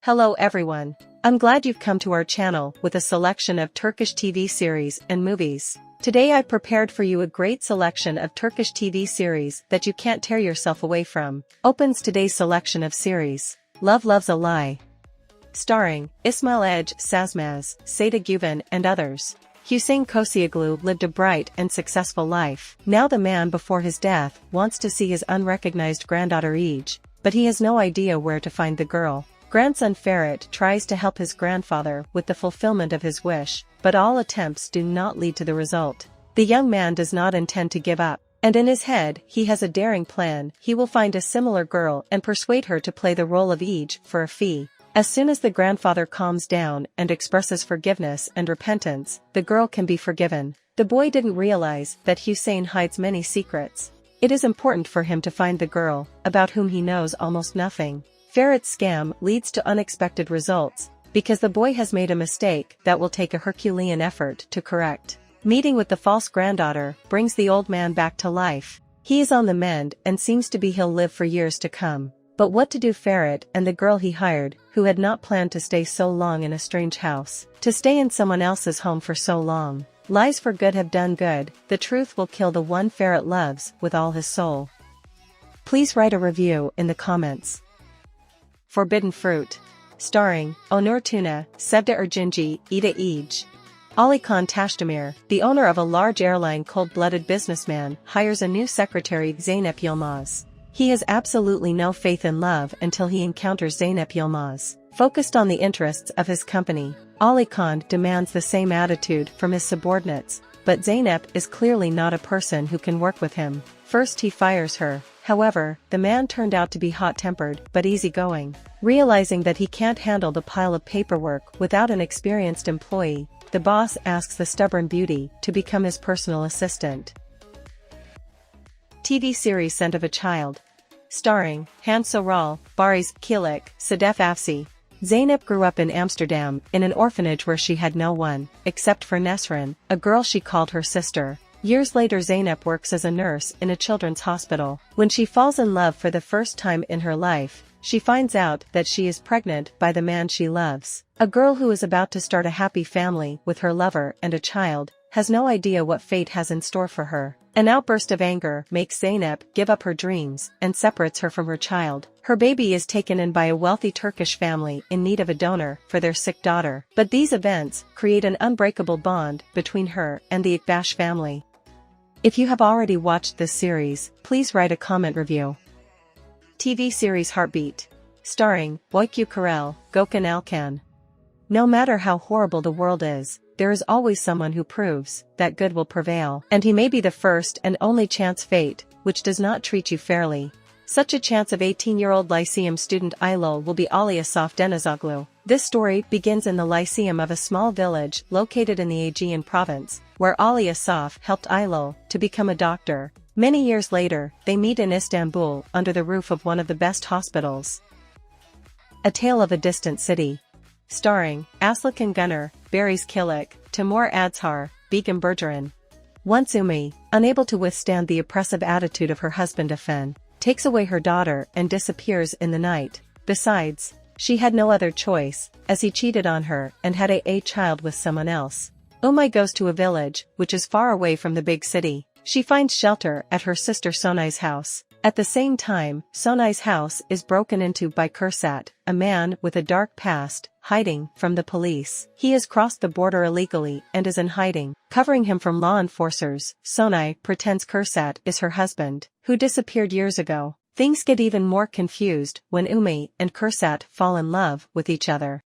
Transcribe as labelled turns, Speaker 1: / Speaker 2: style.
Speaker 1: Hello everyone. I'm glad you've come to our channel with a selection of Turkish TV series and movies. Today I prepared for you a great selection of Turkish TV series that you can't tear yourself away from. Opens today's selection of series, Love Loves a Lie. Starring İsmail Ege Sazmaz, Seda Güven and others. Hüseyin Kosioglu lived a bright and successful life. Now the man before his death wants to see his unrecognized granddaughter Ege, but he has no idea where to find the girl. Grandson Ferit tries to help his grandfather with the fulfillment of his wish, but all attempts do not lead to the result. The young man does not intend to give up, and in his head he has a daring plan. He will find a similar girl and persuade her to play the role of Ege for a fee. As soon as the grandfather calms down and expresses forgiveness and repentance, the girl can be forgiven. The boy didn't realize that Hüseyin hides many secrets. It is important for him to find the girl, about whom he knows almost nothing. Ferit's scam leads to unexpected results, because the boy has made a mistake that will take a Herculean effort to correct. Meeting with the false granddaughter brings the old man back to life. He is on the mend and seems to be he'll live for years to come. But what to do? Ferit and the girl he hired, who had not planned to stay so long in a strange house, to stay in someone else's home for so long. Lies for good have done good. The truth will kill the one Ferit loves with all his soul. Please write a review in the comments. Forbidden Fruit. Starring Onur Tuna, Sevda Erginci, Ida Ege. Ali Khan Tashdemir, the owner of a large airline cold-blooded businessman, hires a new secretary Zeynep Yilmaz. He has absolutely no faith in love until he encounters Zeynep Yilmaz. Focused on the interests of his company, Ali Khan demands the same attitude from his subordinates, but Zeynep is clearly not a person who can work with him. First he fires her. However, the man turned out to be hot-tempered but easygoing. Realizing that he can't handle the pile of paperwork without an experienced employee, the boss asks the stubborn beauty to become his personal assistant. TV series Scent of a Child. Starring Han Soral, Baris Kilik, Sedef Afsi. Zeynep grew up in Amsterdam in an orphanage where she had no one, except for Nesrin, a girl she called her sister. Years later Zeynep works as a nurse in a children's hospital. When she falls in love for the first time in her life, she finds out that she is pregnant by the man she loves. A girl who is about to start a happy family with her lover and a child, has no idea what fate has in store for her. An outburst of anger makes Zeynep give up her dreams and separates her from her child. Her baby is taken in by a wealthy Turkish family in need of a donor for their sick daughter. But these events create an unbreakable bond between her and the Ikbash family. If you have already watched this series, please write a comment review. TV series Heartbeat. Starring Oyku Karel, Gökhan Alkan. No matter how horrible the world is, there is always someone who proves that good will prevail. And he may be the first and only chance fate, which does not treat you fairly. Such a chance of 18-year-old Lyceum student Aylol will be Ali Asaf Denizoglu. This story begins in the Lyceum of a small village located in the Aegean province, where Ali Asaf helped Aylol to become a doctor. Many years later, they meet in Istanbul under the roof of one of the best hospitals. A Tale of a Distant City. Starring Aslıkan Gunner, Baris Kilik, Timur Adzhar, Begum Bergeron. Once Umi, unable to withstand the oppressive attitude of her husband Afen, takes away her daughter and disappears in the night. Besides, she had no other choice, as he cheated on her and had a child with someone else. Umay goes to a village, which is far away from the big city. She finds shelter at her sister Sonay's house. At the same time, Sonay's house is broken into by Kursat, a man with a dark past, hiding from the police. He has crossed the border illegally and is in hiding. Covering him from law enforcers, Sonay pretends Kursat is her husband, who disappeared years ago. Things get even more confused when Umi and Kursat fall in love with each other.